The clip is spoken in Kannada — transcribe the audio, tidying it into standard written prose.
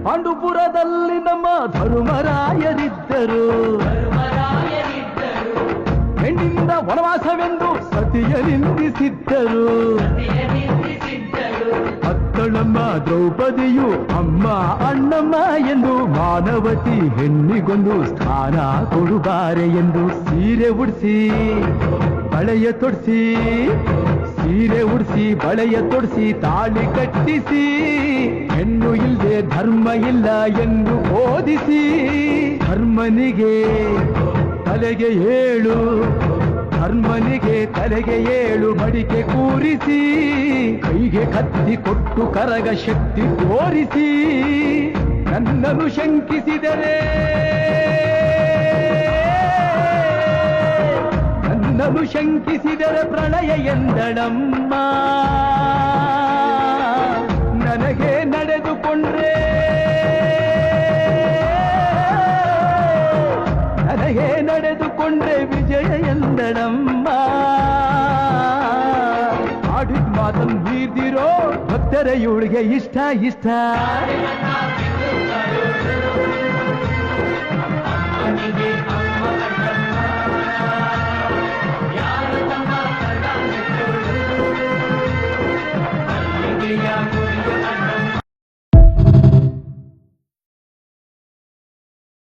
ಪಾಂಡುಪುರದಲ್ಲಿ ನಮ್ಮ ಧರ್ಮರಾಯರಿದ್ದರು. ಹೆಣ್ಣಿಂದ ವನವಾಸವೆಂದು ಸತಿಯ ನಿಂದಿಸಿದ್ದರು. ಅತ್ತಳಮ್ಮ ದ್ರೌಪದಿಯು ಅಮ್ಮ ಅಣ್ಣಮ್ಮ ಎಂದು ಮಾನವತಿ ಹೆಣ್ಣಿಗೊಂದು ಸ್ಥಾನ ಕೊಡುಬಾರೆ ಎಂದು ಸೀರೆ ಉಡಿಸಿ ಬಳೆಯ ತೊಡಿಸಿ, ಸೀರೆ ಉಡಿಸಿ ಬಳೆಯ ತೊಡಿಸಿ ತಾಳಿ ಕಟ್ಟಿಸಿ, ಹೆಣ್ಣು ಇಲ್ಲದೆ ಧರ್ಮ ಇಲ್ಲ ಎಂದು ಬೋಧಿಸಿ, ಧರ್ಮನಿಗೆ ತಲೆಗೆ ಏಳು, ಧರ್ಮನಿಗೆ ತಲೆಗೆ ಏಳು ಮಡಿಕೆ ಕೂರಿಸಿ, ಕೈಗೆ ಕತ್ತಿ ಕೊಟ್ಟು ಕರಗ ಶಕ್ತಿ ತೋರಿಸಿ, ನನ್ನನ್ನು ಶಂಕಿಸಿದರೆ, ನನ್ನನ್ನು ಶಂಕಿಸಿದರೆ ಪ್ರಳಯ ಎಂದಳಮ್ಮ. ನನಗೆ ನಡೆದುಕೊಂಡ್ರೆ, ನನಗೆ ನಡೆದುಕೊಂಡ್ರೆ ವಿಜಯ ಎಂದಳಮ್ಮ. ಆಡಿದ ಮಾತನ್ನು ಮೀರ್ದಿರೋ ಭಕ್ತರ ಇವಳಿಗೆ ಇಷ್ಟ ಇಷ್ಟ.